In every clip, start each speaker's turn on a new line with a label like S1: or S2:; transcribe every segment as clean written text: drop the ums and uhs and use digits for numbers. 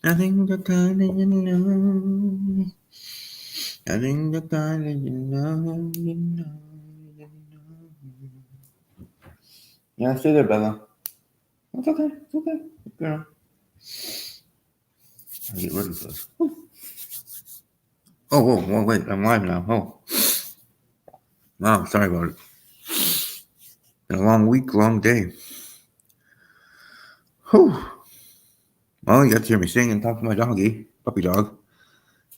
S1: I think the kind that you know. I think the kind that you know, you know, you know. Yeah, stay there, Bella. It's okay. It's okay. Girl. I get rid of this. Oh, wait. I'm live now. Oh, wow. Sorry about it. Been a long week, long day. Whew. Well, you got to hear me sing and talk to my doggy, puppy dog,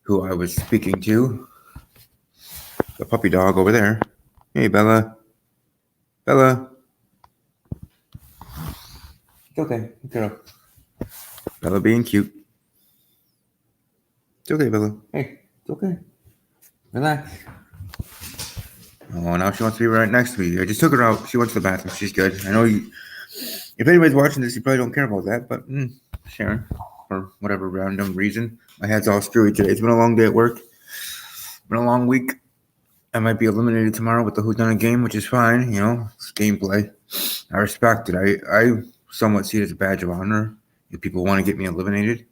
S1: who I was speaking to. The puppy dog over there. Hey, Bella. Bella. It's okay. Girl. Bella being cute. It's okay, Bella. Hey, it's okay. Relax. Oh, now she wants to be right next to me. I just took her out. She went to the bathroom. She's good. I know you. If anybody's watching this, you probably don't care about that, but Sharon, for whatever random reason, my head's all screwy today. It's been a long day at work. Been a long week. I might be eliminated tomorrow with the whodunit game, which is fine. You know, it's gameplay. I respect it. I somewhat see it as a badge of honor if people want to get me eliminated,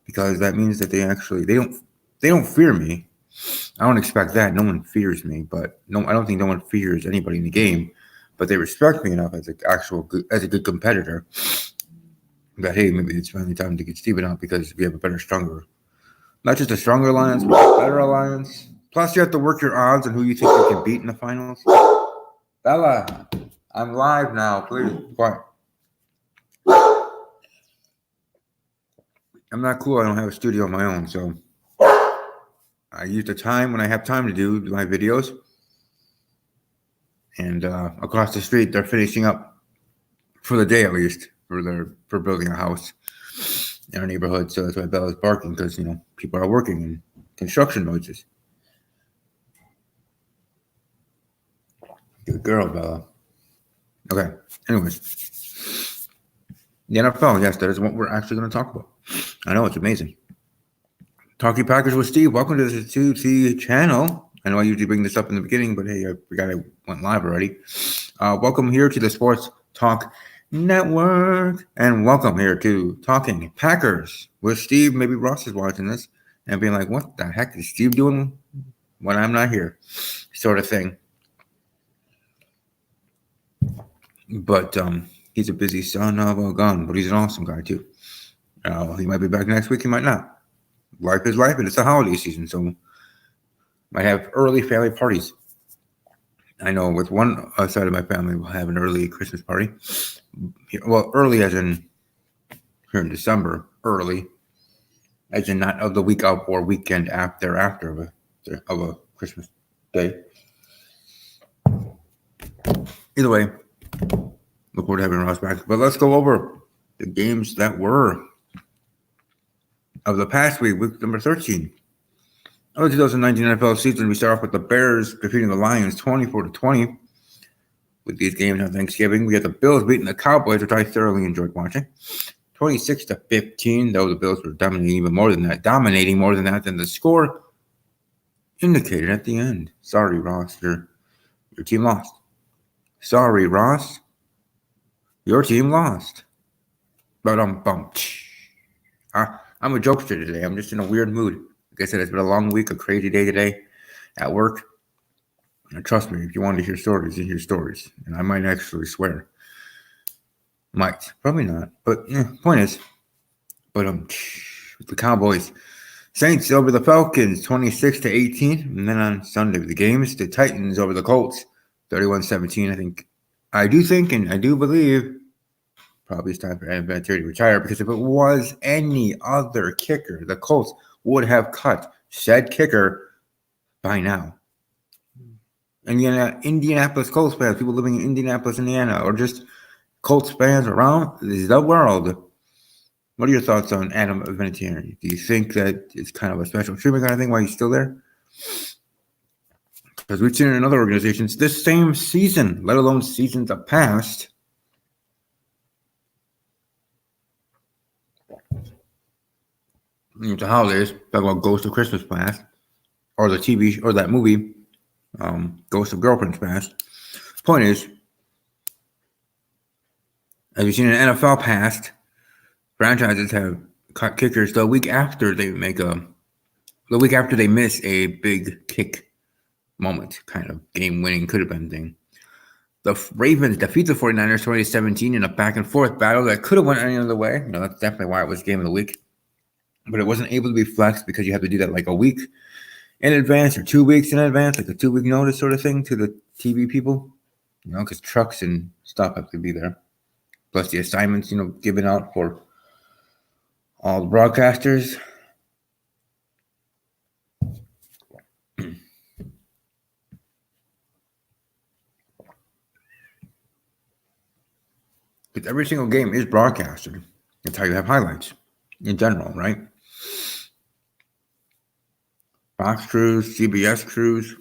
S1: because that means that they don't fear me. I don't expect that. No one fears me, but no, I don't think no one fears anybody in the game. But they respect me enough as as a good competitor that hey, maybe it's finally time to get Steven out because we have a better, stronger, not just a stronger alliance, but a better alliance. Plus, you have to work your odds on who you think you can beat in the finals. Bella, I'm live now. Please, quiet. I'm not cool. I don't have a studio of my own, so I use the time when I have time to do my videos. And across the street, they're finishing up for the day at least for building a house in our neighborhood. So that's why Bella's barking because people are working and construction noises. Good girl, Bella. Okay. Anyways, the NFL. Yes, that is what we're actually going to talk about. I know it's amazing. Talking Packers with Steve. Welcome to the 2T channel. I know I usually bring this up in the beginning, but hey, I forgot I went live already. Welcome here to the Sports Talk Network, and welcome here to Talking Packers with Steve. Maybe Ross is watching this and being like, "What the heck is Steve doing when I'm not here?" Sort of thing. But he's a busy son of a gun, but he's an awesome guy too. He might be back next week. He might not. Life is life, and it's the holiday season, so might have early family parties. I know with one side of my family, we'll have an early Christmas party. Well, early as in here in December, early as in not of the week up or weekend after of a Christmas day. Either way, look forward to having Ross back. But let's go over the games that were of the past week number 13. Of the 2019 NFL season, we start off with the Bears defeating the Lions 24-20. With these games on Thanksgiving, we had the Bills beating the Cowboys, which I thoroughly enjoyed watching. 26-15, though the Bills were dominating more than that than the score indicated at the end. Sorry, Ross, your team lost. Sorry, Ross, your team lost. But I'm a jokester today. I'm just in a weird mood. Like I said, it's been a long week, a crazy day today at work. And trust me, if you want to hear stories, you hear stories. And I might actually swear. Might. Probably not. But point is, but with the Cowboys. Saints over the Falcons 26-18. And then on Sunday, the games, the Titans over the Colts 31-17. I do think and I do believe probably it's time for Adam Vinatieri to retire, because if it was any other kicker, the Colts would have cut said kicker by now. Indianapolis Colts fans, people living in Indianapolis, Indiana, or just Colts fans around the world. What are your thoughts on Adam Vinatieri? Do you think that it's kind of a special treatment kind of thing while he's still there? Because we've seen it in other organizations this same season, let alone seasons of past. The holidays, talk about Ghost of Christmas Past, or the TV or that movie, Ghost of Girlfriend's Past. Point is, as we've seen in NFL past, franchises have kickers the week after they miss a big kick moment, kind of game winning could have been thing. The Ravens defeat the 49ers 2017 in a back and forth battle that could have went any other way. That's definitely why it was game of the week. But it wasn't able to be flexed because you have to do that like a week in advance or 2 weeks in advance, like a 2-week notice sort of thing to the TV people, because trucks and stuff have to be there. Plus the assignments, given out for all the broadcasters. Because every single game is broadcasted. That's how you have highlights in general, right? Fox crews, CBS crews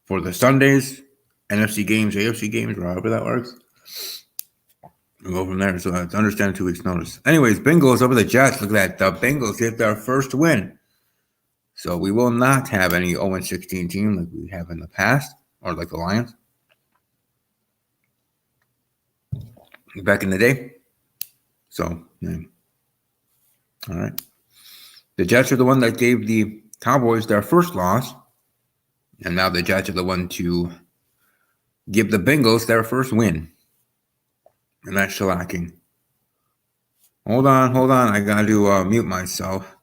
S1: for the Sundays, NFC games, AFC games, or however that works. We'll go from there. So I understand 2 weeks notice. Anyways, Bengals over the Jets. Look at that. The Bengals get their first win. So we will not have any 0-16 team like we have in the past, or like the Lions. Back in the day. So, yeah. All right. The Jets are the one that gave the Cowboys their first loss. And now the Jets are the one to give the Bengals their first win. And that's shellacking. Hold on. I got to mute myself.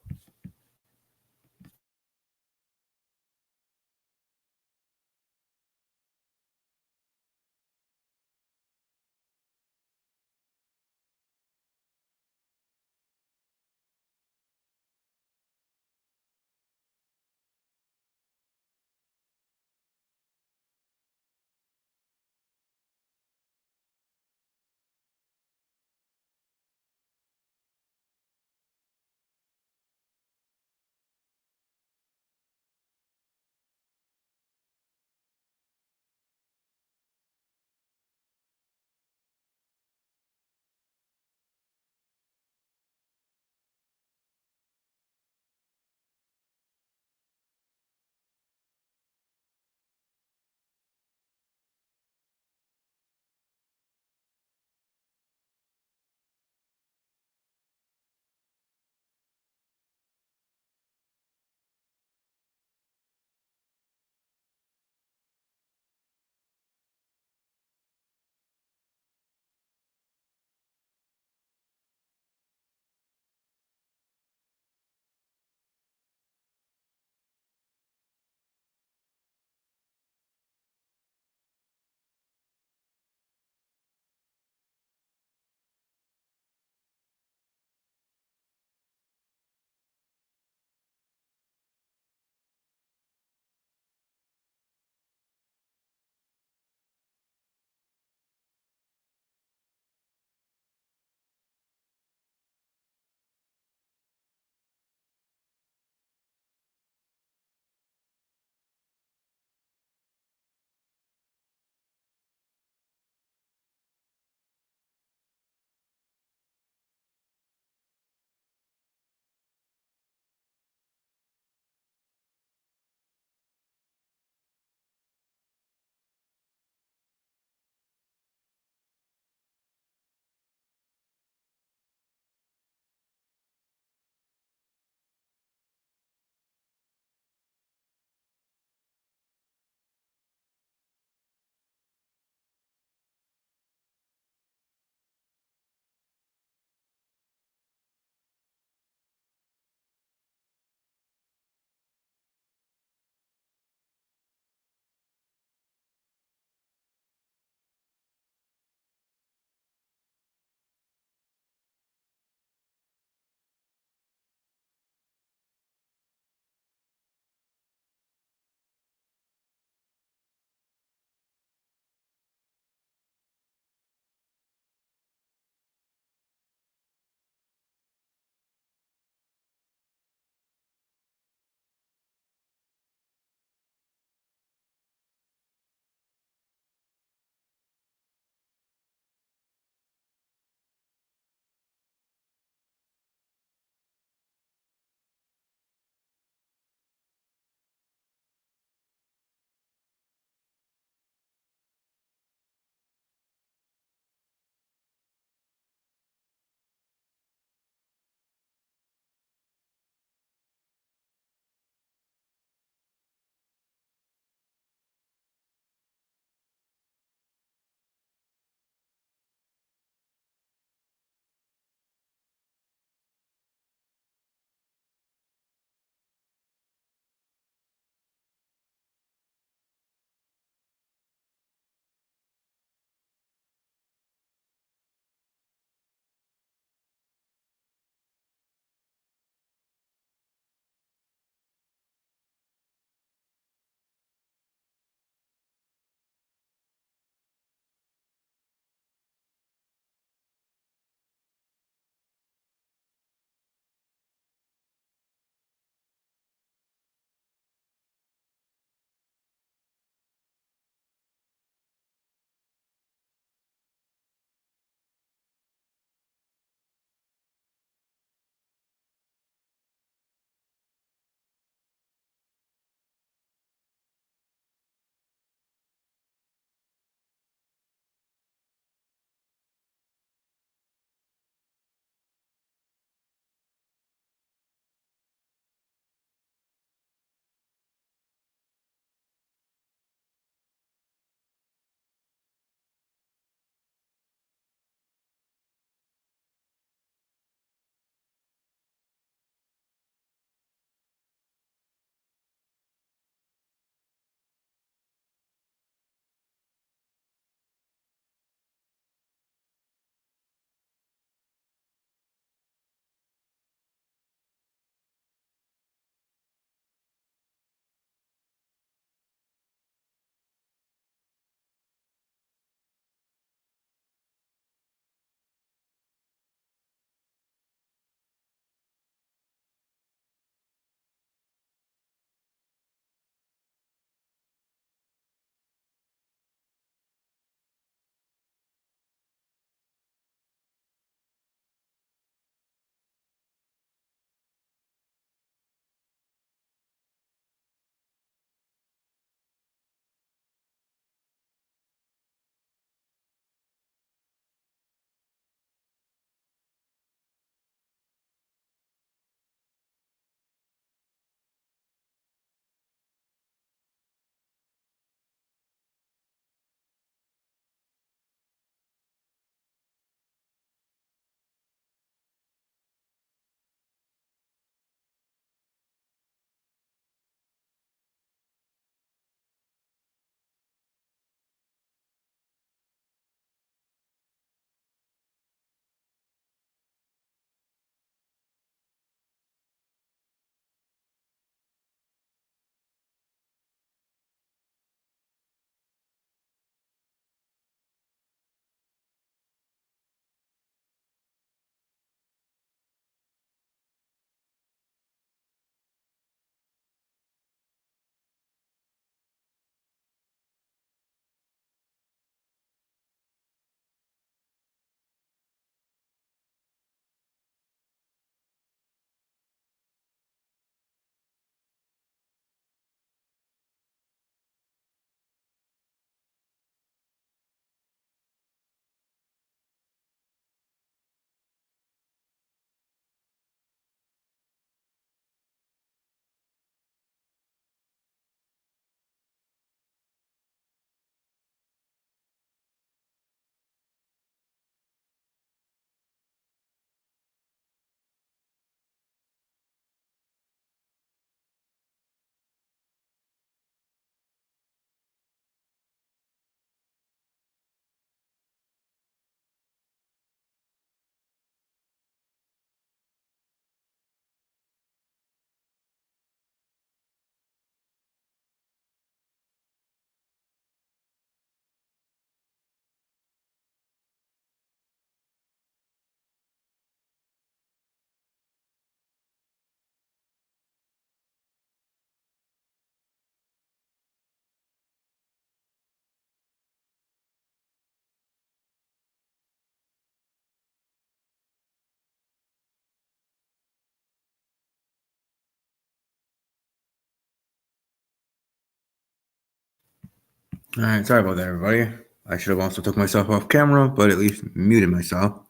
S1: All right, sorry about that, everybody. I should have also took myself off camera, but at least muted myself.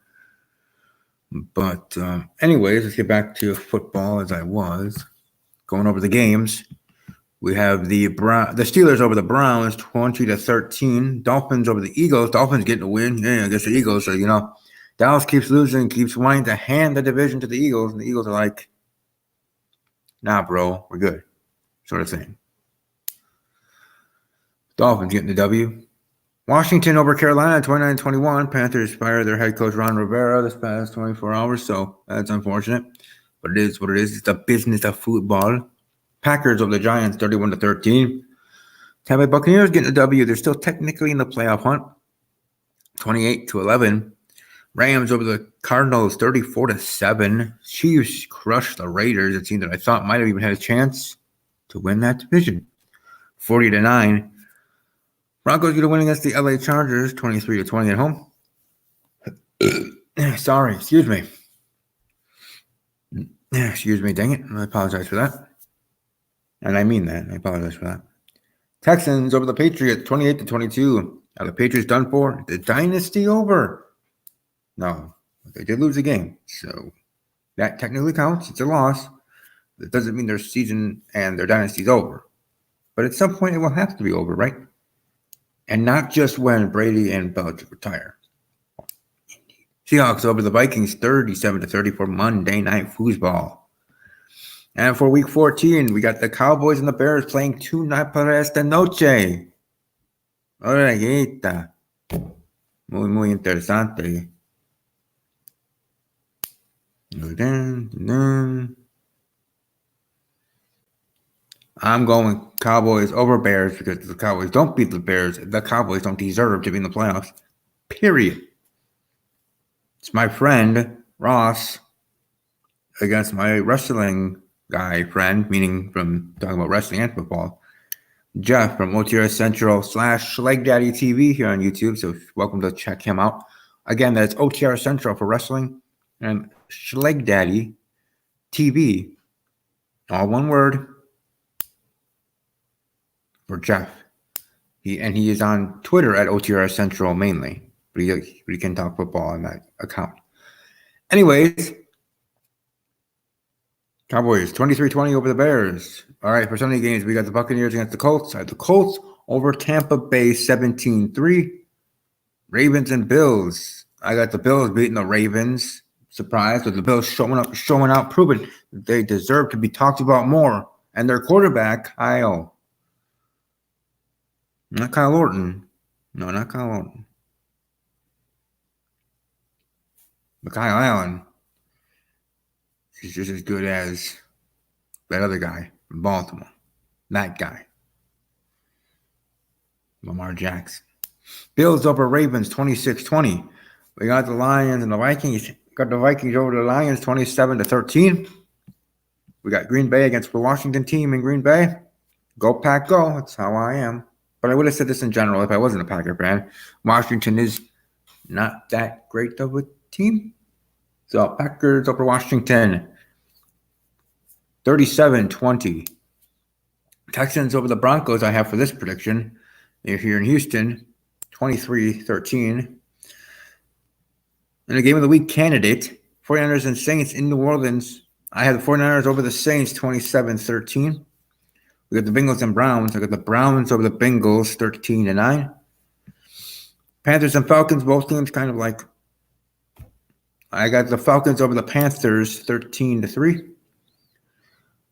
S1: But anyways, let's get back to football as I was going over the games. We have the Steelers over the Browns, 20-13. Dolphins over the Eagles. Dolphins getting a win. Yeah, I guess the Eagles. So Dallas keeps losing, keeps wanting to hand the division to the Eagles, and the Eagles are like, "Nah, bro, we're good," sort of thing. Dolphins getting the W. Washington over Carolina, 29-21. Panthers fired their head coach Ron Rivera this past 24 hours, so that's unfortunate. But it is what it is. It's the business of football. Packers over the Giants, 31-13. Tampa Bay Buccaneers getting a W. They're still technically in the playoff hunt, 28-11. Rams over the Cardinals, 34-7. Chiefs crushed the Raiders, a team that I thought might have even had a chance to win that division, 40-9. Broncos get a win against the LA Chargers, 23-20 at home. Sorry, excuse me. Excuse me, dang it. I apologize for that. And I mean that. I apologize for that. Texans over the Patriots, 28-22. Are the Patriots done for? The dynasty over? No, they did lose a game, so that technically counts. It's a loss. That doesn't mean their season and their dynasty's over. But at some point, it will have to be over, right? And not just when Brady and Belichick retire. Seahawks over the Vikings, 37-30 for Monday Night Football. And for Week 14, we got the Cowboys and the Bears playing tonight para esta noche. Orejita. Muy interesante. I'm going Cowboys over Bears because the Cowboys don't beat the Bears. The Cowboys don't deserve to be in the playoffs. Period. It's my friend Ross against my wrestling guy friend, meaning from talking about wrestling and football, Jeff from OTR Central / Schleg Daddy TV here on YouTube. So welcome to check him out. Again, that's OTR Central for wrestling and Schleg Daddy TV, all one word, for Jeff. He is on Twitter at OTR Central mainly, but he can talk football on that account. Anyways, Cowboys 23-20 over the Bears. All right, for Sunday games, we got the Buccaneers against the Colts. I have the Colts over Tampa Bay 17-3. Ravens and Bills. I got the Bills beating the Ravens. Surprised with the Bills showing out, proving that they deserve to be talked about more. And their quarterback, Kyle. Not Kyle Orton. No, not Kyle Orton. But Kyle Allen is just as good as that other guy from Baltimore. That guy. Lamar Jackson. Bills over Ravens 26-20. We got the Lions and the Vikings. Got the Vikings over the Lions 27-13. We got Green Bay against the Washington team in Green Bay. Go Pack, go. That's how I am. But I would have said this in general if I wasn't a Packer fan. Washington is not that great of a team. So Packers over Washington 37-20. Texans over the Broncos I have for this prediction. They're here in Houston, 23-13. In a game of the week candidate, 49ers and Saints in New Orleans. I have the 49ers over the Saints, 27-13. We got the Bengals and Browns. I got the Browns over the Bengals, 13-9. Panthers and Falcons, both teams kind of like. I got the Falcons over the Panthers, 13-3.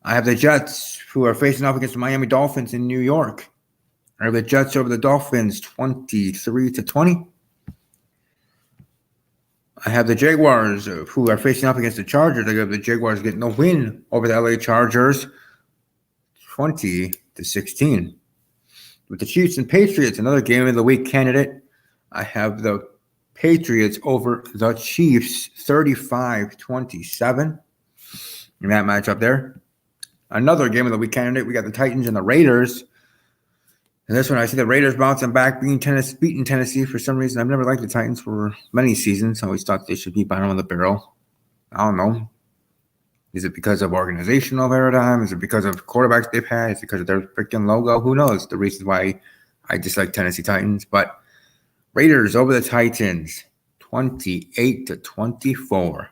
S1: I have the Jets, who are facing off against the Miami Dolphins in New York. I have the Jets over the Dolphins, 23-20. I have the Jaguars, who are facing off against the Chargers. I have the Jaguars getting a win over the LA Chargers, 20-16. With the Chiefs and Patriots, another game of the week candidate, I have the Patriots over the Chiefs, 35-27. In that matchup there. Another game of the week candidate, we got the Titans and the Raiders. And this one, I see the Raiders bouncing back, beating Tennessee for some reason. I've never liked the Titans for many seasons. I always thought they should be bottom of the barrel. I don't know. Is it because of organizational paradigm? Is it because of quarterbacks they've had? Is it because of their freaking logo? Who knows the reasons why I just like Tennessee Titans, but Raiders over the Titans, 28-24.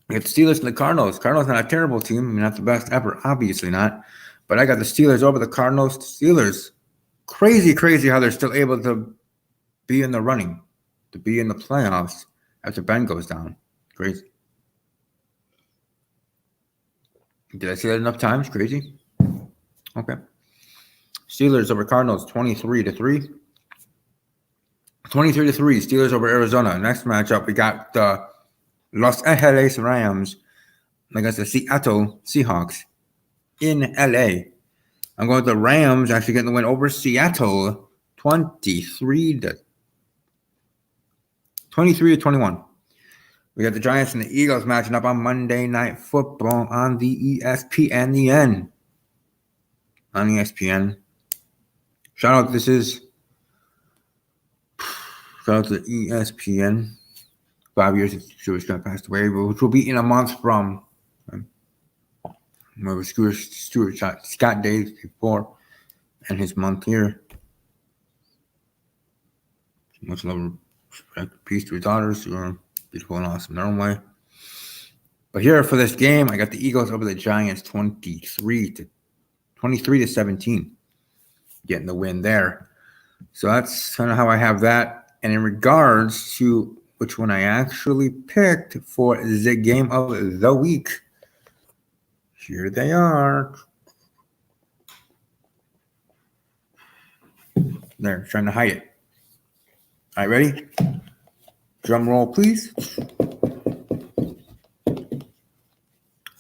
S1: We got the Steelers and the Cardinals. Cardinals not a terrible team. I mean, not the best ever, obviously not. But I got the Steelers over the Cardinals. Steelers, crazy how they're still able to be in the running, to be in the playoffs after Ben goes down. Crazy. Did I say that enough times? Crazy? Okay. Steelers over Cardinals, 23-3. 23-3. Steelers over Arizona. Next matchup, we got the Los Angeles Rams against the Seattle Seahawks in LA. I'm going with the Rams actually getting the win over Seattle, 23-21. We got the Giants and the Eagles matching up on Monday Night Football on the ESPN. On ESPN. Shout out to ESPN. 5 years since Stuart Scott passed away, which will be in a month from Stuart Scott days before and his month here. Much love and respect, peace to his daughters who are beautiful and awesome in their own way. But here for this game, I got the Eagles over the Giants 23-17. Getting the win there. So that's kind of how I have that. And in regards to which one I actually picked for the game of the week, here they are. They're trying to hide it. All right, ready? Drum roll, please.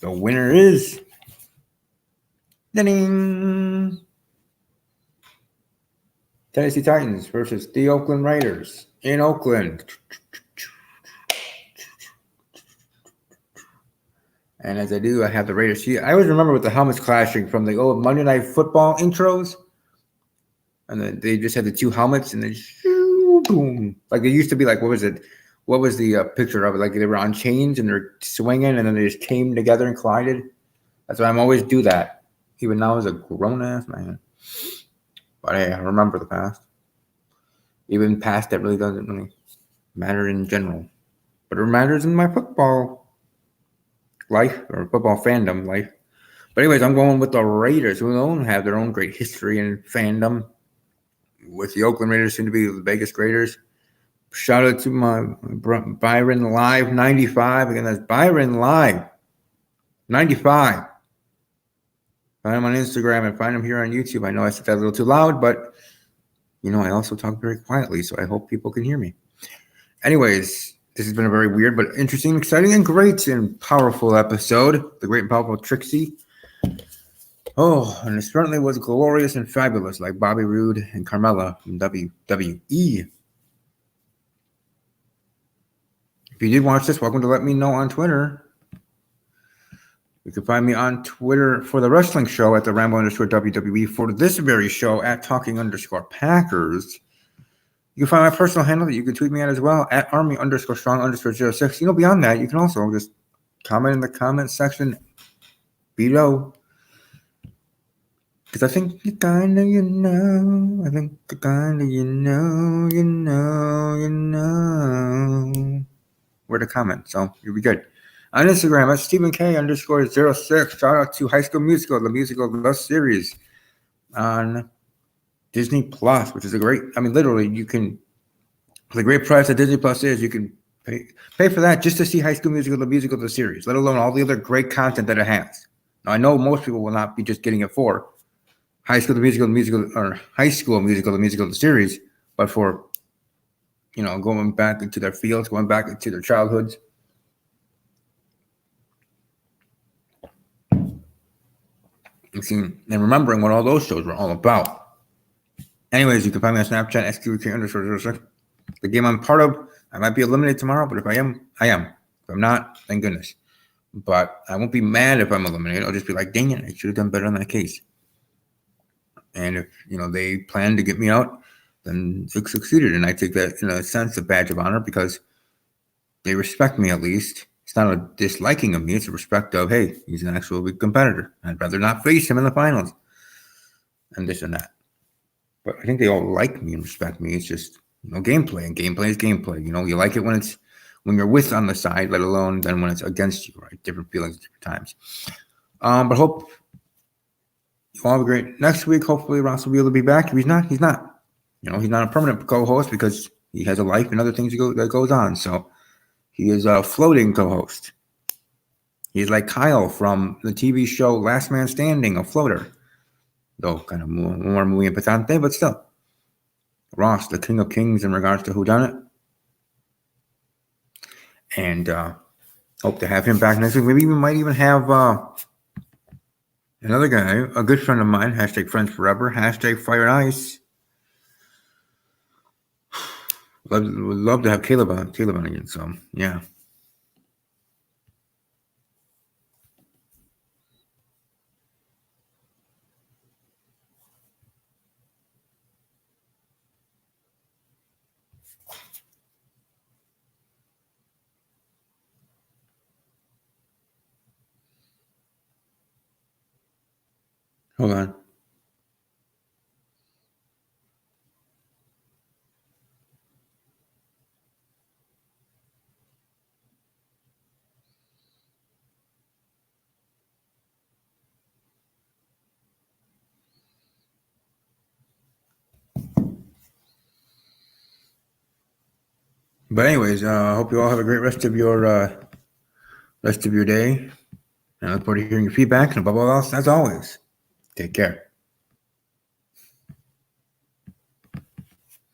S1: The winner is ding, Tennessee Titans versus the Oakland Raiders in Oakland. And as I do, I have the Raiders. See, I always remember with the helmets clashing from the old Monday Night Football intros. And then they just had the two helmets and then boom. Like they used to be like, what was it? What was the picture of it? Like they were on chains and they're swinging and then they just came together and collided. That's why I'm always do that. Even now as a grown-ass man. But hey, I remember the past. Even past that really doesn't really matter in general. But it matters in my football life or football fandom life. But anyways, I'm going with the Raiders, who don't have their own great history and fandom. With the Oakland Raiders soon to be the Vegas Raiders. Shout out to my Byron Live 95. Again, that's Byron Live 95. Find him on Instagram and find him here on YouTube. I know I said that a little too loud, but I also talk very quietly, so I hope people can hear me. Anyways, this has been a very weird but interesting, exciting, and great and powerful episode. The great and powerful Trixie. Oh, and it certainly was glorious and fabulous, like Bobby Roode and Carmella from WWE. If you did watch this, welcome to let me know on Twitter. You can find me on Twitter for the wrestling show at the Rambo_WWE, for this very show at Talking_Packers. You can find my personal handle that you can tweet me at as well at Army_Strong_06. Beyond that, you can also just comment in the comment section below. Because I think I think where to comment. So you'll be good. On Instagram, at StephenK_06. Shout out to High School Musical, the musical, the series on Disney Plus, which is literally you can, for the great price that Disney Plus is, you can pay for that just to see High School Musical, the series, let alone all the other great content that it has. Now, I know most people will not be just getting it for High School Musical, the series, but for, going back into their fields, going back into their childhoods. And remembering what all those shows were all about. Anyways, you can find me on Snapchat, SQK_06. The game I'm part of, I might be eliminated tomorrow, but if I am, I am. If I'm not, thank goodness. But I won't be mad if I'm eliminated. I'll just be like, dang it, I should have done better in that case. And if, they plan to get me out, then they succeeded. And I take that, in a sense, a badge of honor because they respect me at least. It's not a disliking of me. It's a respect of, hey, he's an actual big competitor. I'd rather not face him in the finals. And this and that. but I think they all like me and respect me. It's just gameplay, and gameplay is gameplay. You like it when you're with on the side, let alone then when it's against you, right? Different feelings, different times. But hope you all have a great next week. Hopefully, Ross will be able to be back. If he's not, he's not. He's not a permanent co-host because he has a life and other things that goes on. So he is a floating co-host. He's like Kyle from the TV show Last Man Standing, a floater. Though kind of more muy importante, but still. Ross, the king of kings in regards to whodunit. And hope to have him back next week. Maybe we might even have another guy, a good friend of mine, hashtag friends forever, hashtag fire and ice. Would love to have Caleb on again. So, yeah. Hold on. But anyways, I hope you all have a great rest of your day. And I look forward to hearing your feedback. And above all else, as always, take care.